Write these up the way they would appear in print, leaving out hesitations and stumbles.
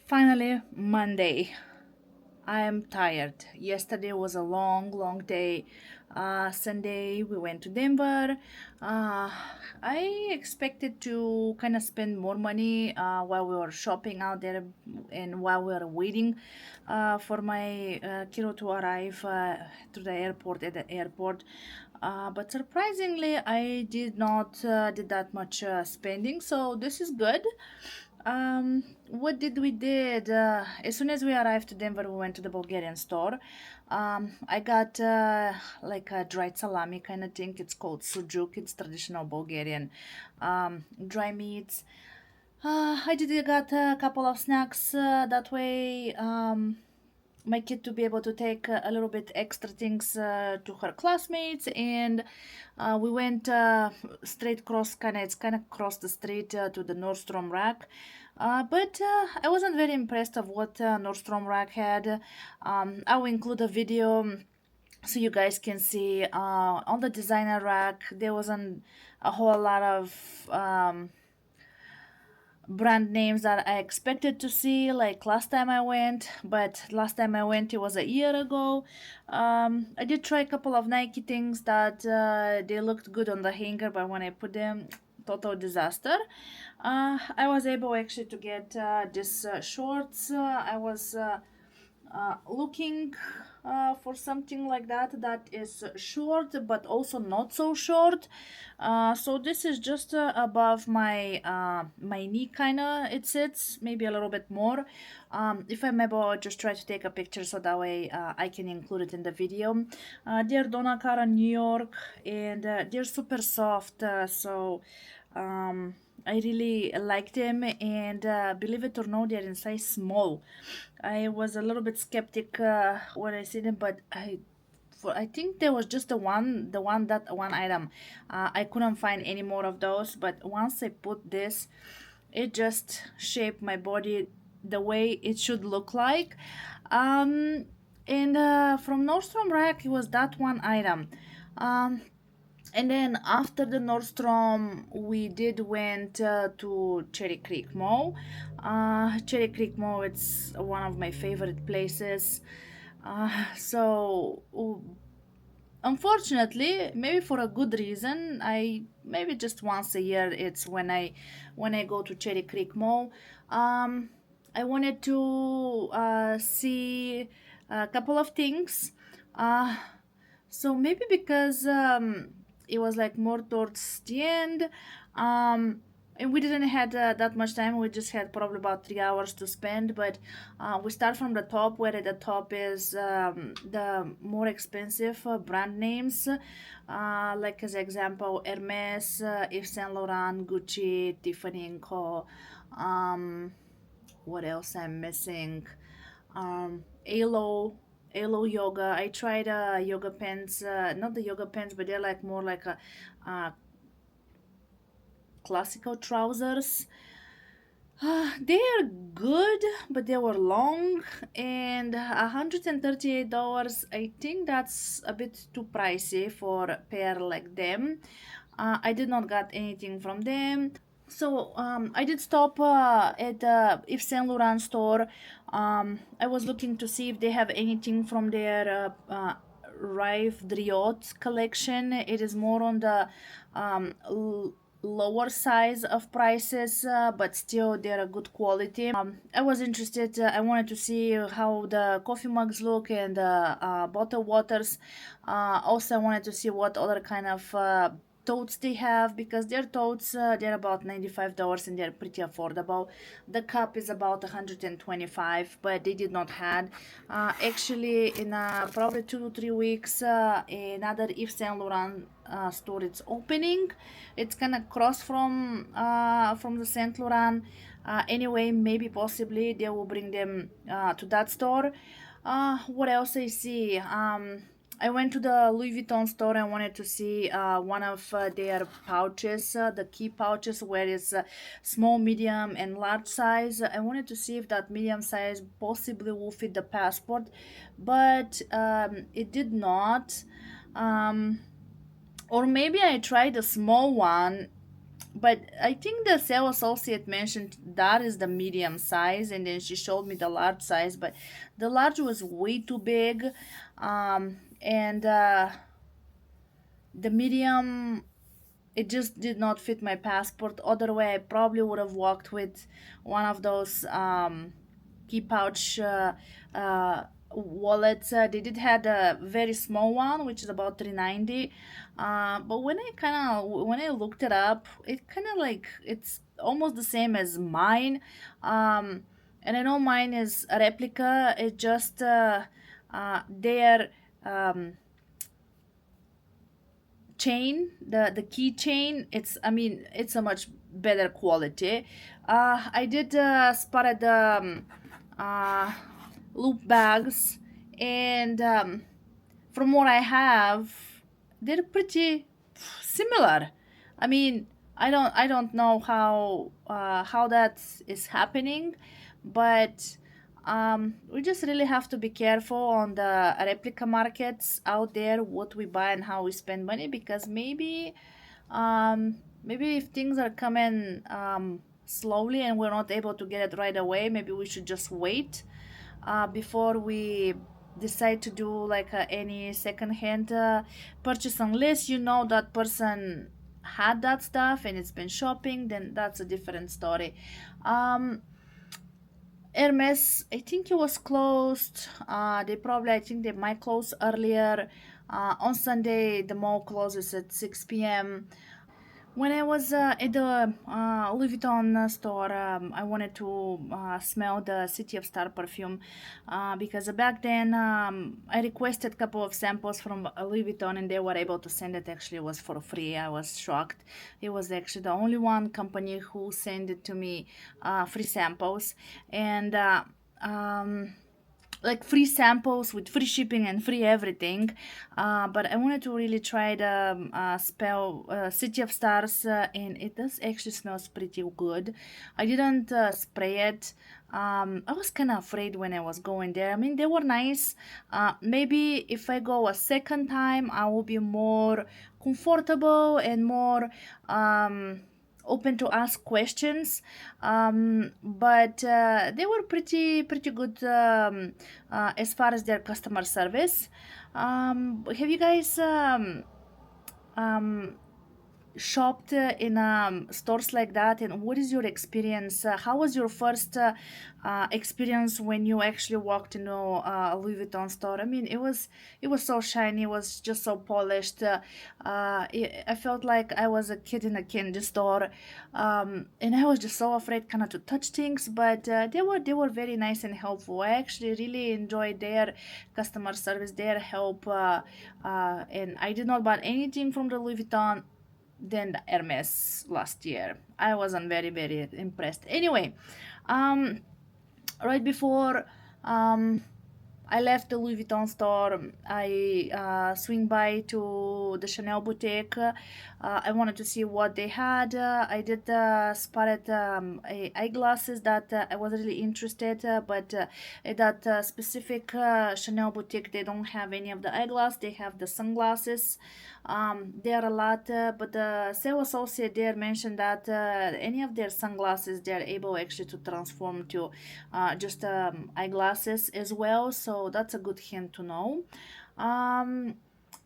Finally, Monday. I am tired. Yesterday was a long day. Sunday, we went to Denver. Uh, I expected to kind of spend more money while we were shopping out there and while we were waiting for my kiddo to arrive to the airport at the airport. But surprisingly, I did not did that much spending, so this is good. What did we did? As soon as we arrived to Denver, we went to the Bulgarian store. I got like a dried salami kind of thing. It's called sujuk. It's traditional Bulgarian dry meats. I did got a couple of snacks that way. My kid to be able to take a little bit extra things to her classmates, and we went straight cross kind of it's kind of cross the street to the Nordstrom rack. But I wasn't very impressed of what Nordstrom rack had. I will include a video so you guys can see on the designer rack there wasn't a whole lot of brand names that I expected to see like last time I went, but last time I went it was a year ago. I did try a couple of Nike things that they looked good on the hanger, but when I put them, total disaster. I was able actually to get this shorts. I was looking for something like that is short but also not so short. So this is just above my knee kind of it sits, maybe a little bit more. If I'm able, I'll just try to take a picture so that way I can include it in the video. They're Donna Cara New York, and they're super soft, so I really like them, and believe it or not, they're in size small. I was a little bit skeptic when I see them, but I think there was just the one item. I couldn't find any more of those, but once I put this, it just shaped my body the way it should look like. Um, and from Nordstrom Rack, it was that one item. Um, and then after the Nordstrom, we did went to Cherry Creek Mall. Cherry Creek Mall, it's one of my favorite places. So unfortunately, maybe for a good reason, I maybe just once a year it's when I go to Cherry Creek Mall. Um, I wanted to see a couple of things. Uh, so maybe because it was like more towards the end, and we didn't had that much time. We just had probably about 3 hours to spend. But we start from the top, where at the top is the more expensive brand names, like as example, Hermes, Yves Saint Laurent, Gucci, Tiffany and Co. What else I'm missing? Alo yoga. I tried yoga pants, not the yoga pants, but they're like more like a classical trousers. They are good, but they were long, and $138. I think that's a bit too pricey for a pair like them. I did not got anything from them. So I did stop at the Yves Saint Laurent store. I was looking to see if they have anything from their Rive Driot collection. It is more on the lower size of prices, but still they're a good quality. I was interested. I wanted to see how the coffee mugs look and the bottled waters. Also, I wanted to see what other kind of totes they have, because their totes they're about $95 and they're pretty affordable. The cup is about 125, but they did not had. Actually, in probably 2 to 3 weeks, another Yves Saint Laurent store it's opening. It's kind of cross from the Saint Laurent. Anyway, maybe possibly they will bring them to that store. What else I see? I went to the Louis Vuitton store. I wanted to see one of their pouches, the key pouches, where it's small, medium, and large size. I wanted to see if that medium size possibly will fit the passport, but it did not. Or maybe I tried a small one, but I think the sales associate mentioned that is the medium size, and then she showed me the large size, but the large was way too big, and the medium, it just did not fit my passport. Other way, I probably would have walked with one of those key pouch wallets. They did had a very small one, which is about 390. But when I looked it up, it kind of like it's almost the same as mine. And I know mine is a replica. It just their um, chain, the keychain, it's, I mean, it's a much better quality. I did spotted the uh, loop bags, and from what I have, they're pretty similar. I mean, I don't know how that is happening, but we just really have to be careful on the replica markets out there, what we buy and how we spend money, because maybe if things are coming slowly and we're not able to get it right away, maybe we should just wait before we decide to do like any secondhand purchase, unless you know that person had that stuff and it's been shopping, then that's a different story. um Hermes, I think it was closed. I think they might close earlier. On Sunday, the mall closes at 6 p.m. When I was at the Louis Vuitton store, I wanted to smell the City of Star perfume because back then I requested a couple of samples from Louis Vuitton and they were able to send it. Actually, it was for free. I was shocked. It was actually the only one company who sent it to me free samples, and like free samples with free shipping and free everything. But I wanted to really try the spell City of Stars, and it does actually smells pretty good. I didn't spray it. I was kind of afraid when I was going there. I mean, they were nice. Maybe if I go a second time, I will be more comfortable and more open to ask questions, but they were pretty good as far as their customer service. Have you guys um, shopped in stores like that, and what is your experience? How was your first experience when you actually walked into a Louis Vuitton store? I mean, it was so shiny, it was just so polished. I felt like I was a kid in a candy store, and I was just so afraid kind of to touch things, but they were very nice and helpful. I actually really enjoyed their customer service, their help, and I did not buy anything from the Louis Vuitton than the Hermes last year. I wasn't very impressed. Anyway, um, right before I left the Louis Vuitton store, I swing by to the Chanel boutique. I wanted to see what they had. I did spotted eyeglasses that I was really interested, but at that specific Chanel boutique, they don't have any of the eyeglasses. They have the sunglasses. They are a lot, but the sales associate there mentioned that any of their sunglasses, they're able actually to transform to just eyeglasses as well. So that's a good hint to know. Um,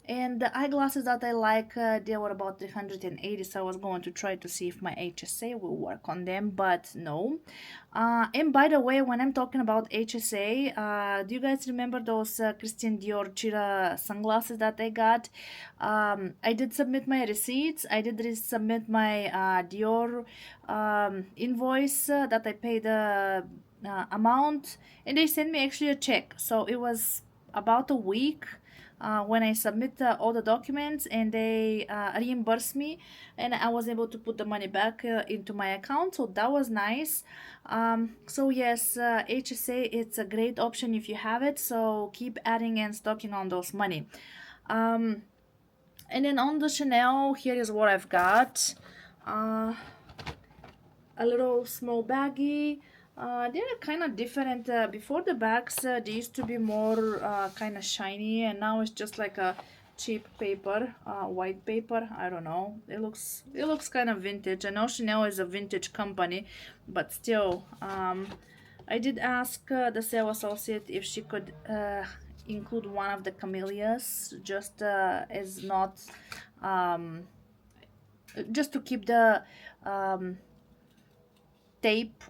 and the eyeglasses that I like, they were about 380, so I was going to try to see if my HSA will work on them, but no. And by the way, when I'm talking about HSA, do you guys remember those Christian Dior Chira sunglasses that I got? I did submit my receipts. I did submit my Dior invoice that I paid the amount, and they sent me actually a check. So it was about a week when I submit all the documents, and they reimbursed me, and I was able to put the money back into my account. So that was nice. So yes, HSA, it's a great option if you have it. So keep adding and stocking on those money. Um, and then on the Chanel, here is what I've got. Uh, a little small baggie. They're kind of different. Before the bags, they used to be more kind of shiny, and now it's just like a cheap paper, white paper. I don't know. It looks kind of vintage. I know Chanel is a vintage company, but still, I did ask the sales associate if she could include one of the camellias, just as not, um, just to keep the um, tape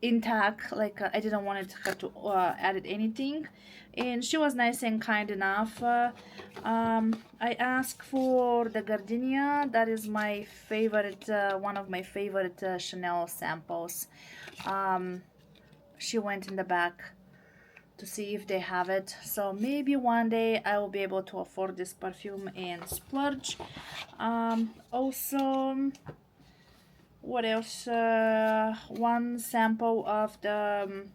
intact. Like I didn't want it her to add anything, and she was nice and kind enough. I asked for the gardenia. That is my favorite, one of my favorite Chanel samples. um, she went in the back to see if they have it, so maybe one day I will be able to afford this perfume and splurge. Also, what else? One sample of the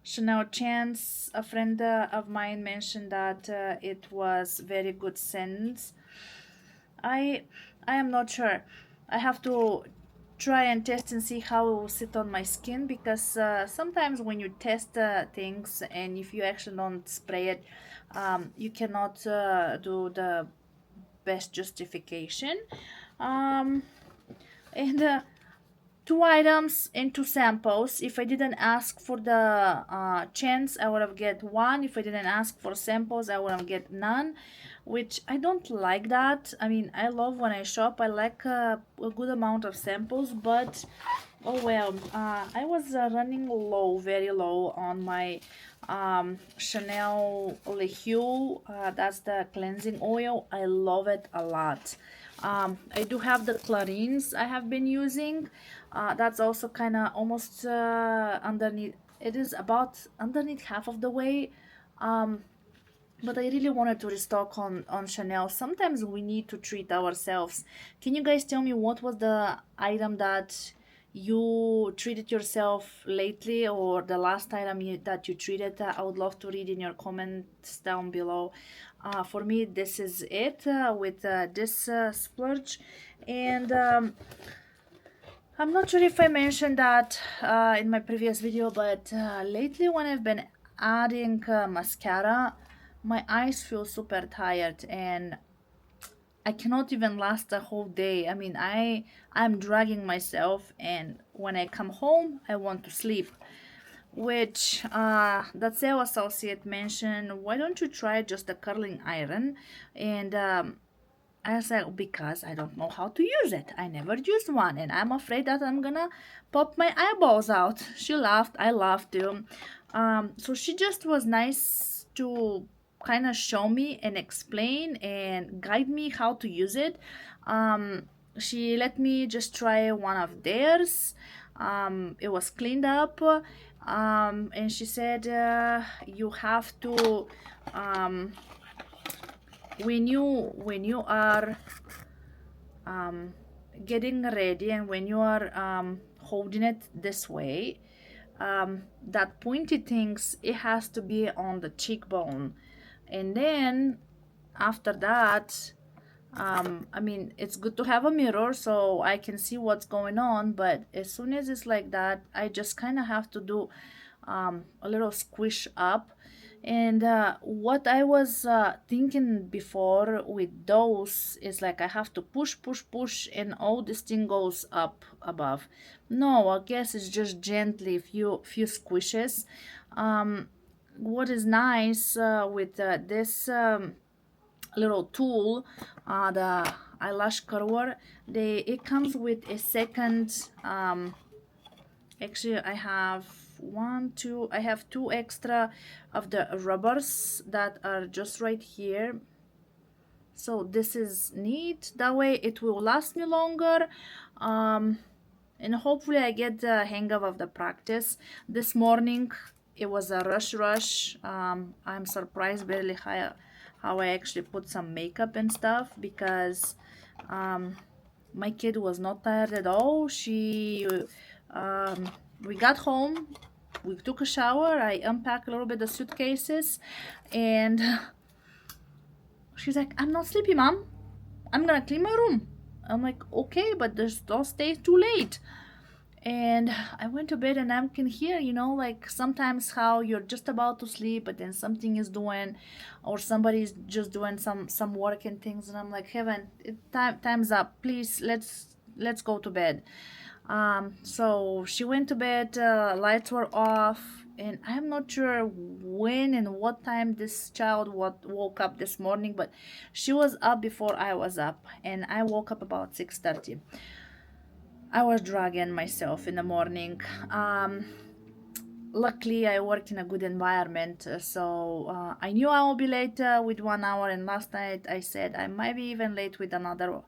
Chanel Chance. A friend of mine mentioned that it was very good scent. I I am not sure. I have to try and test and see how it will sit on my skin, because sometimes when you test things and if you actually don't spray it, you cannot do the best justification. Um, and two items and two samples. If I didn't ask for the chance, I would have get one. If I didn't ask for samples, I would have get none, which I don't like that. I mean, I love when I shop, I like a good amount of samples, but oh well. I was running low, very low on my Chanel Le Hue. That's the cleansing oil. I love it a lot. I do have the Clarins I have been using. That's also kind of almost underneath. It is about underneath half of the way. But I really wanted to restock on Chanel. Sometimes we need to treat ourselves. Can you guys tell me what was the item that you treated yourself lately, or the last item that you treated? I would love to read in your comments down below. For me, this is it with this splurge. And I'm not sure if I mentioned that in my previous video, but lately when I've been adding mascara, my eyes feel super tired and I cannot even last a whole day. I mean, I'm dragging myself, and when I come home, I want to sleep. Which that sales associate mentioned, why don't you try just a curling iron? And I said, because I don't know how to use it. I never used one, and I'm afraid that I'm gonna pop my eyeballs out. She laughed, I laughed too. So she just was nice to kind of show me and explain and guide me how to use it. She let me just try one of theirs. It was cleaned up, and she said you have to. When you are um, getting ready, and when you are holding it this way, that pointy things, it has to be on the cheekbone, and then after that, I mean, it's good to have a mirror so I can see what's going on, but as soon as it's like that, I just kind of have to do a little squish up. And what I was thinking before with those is like I have to push, push, push, and all this thing goes up above. No, I guess it's just gently, few squishes. What is nice with this little tool, the eyelash curler, it comes with a second. Actually, I have two extra of the rubbers that are just right here. So this is neat. That way it will last me longer. And hopefully I get the hang of the practice. This morning it was a rush. I'm surprised barely how I actually put some makeup and stuff, because my kid was not tired at all. We got home, we took a shower, I unpacked a little bit the suitcases, and she's like, I'm not sleepy, mom. I'm gonna clean my room. I'm like, okay, but don't stay too late. And I went to bed and I can hear, like sometimes how you're just about to sleep, but then something is doing, or somebody's just doing some work and things, and I'm like, heaven, time's up. Please, let's go to bed. So she went to bed. Lights were off, and I'm not sure when and what time this child woke up this morning, but she was up before I was up, and I woke up about 6:30. I was dragging myself in the morning. Luckily, I worked in a good environment, so I knew I will be late with 1 hour. And last night I said I might be even late with another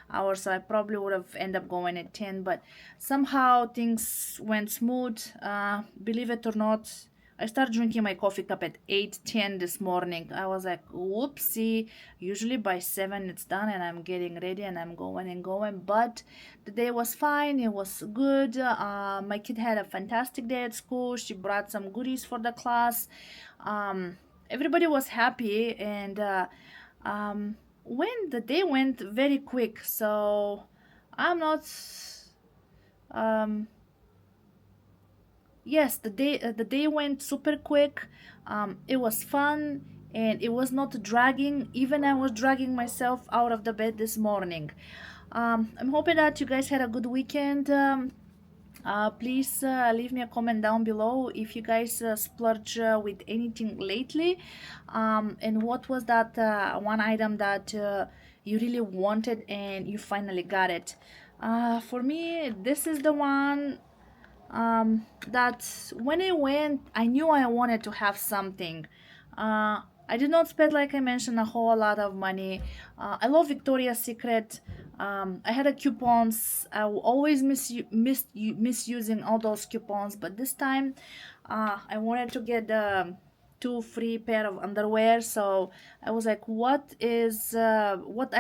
hour, so I probably would have ended up going at 10. But somehow things went smooth. Believe it or not, I started drinking my coffee cup at 8:10 this morning. I was like, whoopsie. Usually by 7 it's done and I'm getting ready and I'm going and going. But the day was fine. It was good. My kid had a fantastic day at school. She brought some goodies for the class. Everybody was happy, and when the day went very quick. So I'm not. Um, yes, the day went super quick. It was fun and it was not dragging. Even I was dragging myself out of the bed this morning. I'm hoping that you guys had a good weekend. Please leave me a comment down below if you guys splurge with anything lately, and what was that one item that you really wanted and you finally got it. For me, this is the one that when I went, I knew I wanted to have something. I did not spend, like I mentioned, a whole lot of money. I love Victoria's Secret. I had a coupons. I will always misusing all those coupons, but this time I wanted to get the two free pair of underwear. So I was like, what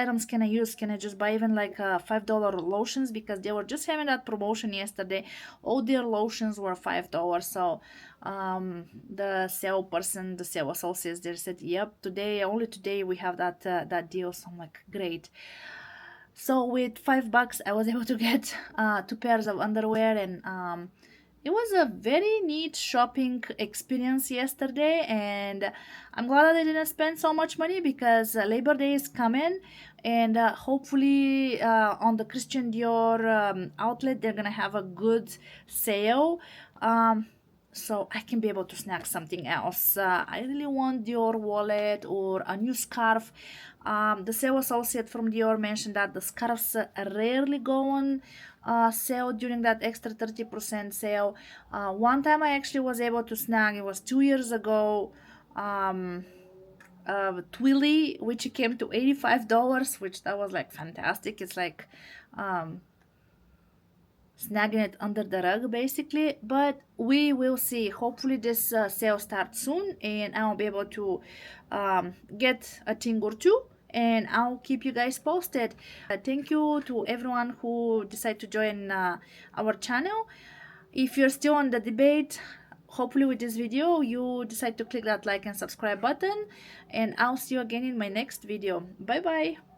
items can I use? Can I just buy even like $5 lotions, because they were just having that promotion yesterday. All their lotions were $5. So the salesperson, the sales associates, they said, yep, today, only today we have that deal. So I'm like, great. So with $5 I was able to get two pairs of underwear, and it was a very neat shopping experience yesterday, and I'm glad that I didn't spend so much money, because Labor Day is coming, and hopefully on the Christian Dior outlet they're gonna have a good sale. Um, so I can be able to snag something else. I really want Dior wallet or a new scarf. The sales associate from Dior mentioned that the scarves rarely go on sale during that extra 30% sale. One time I actually was able to snag, it was 2 years ago, Twilly, which came to $85, which that was like fantastic. It's like snagging it under the rug basically, but we will see. Hopefully this sale starts soon and I'll be able to get a thing or two, and I'll keep you guys posted. Thank you to everyone who decided to join our channel. If you're still on the debate, hopefully with this video you decide to click that like and subscribe button, and I'll see you again in my next video. Bye bye.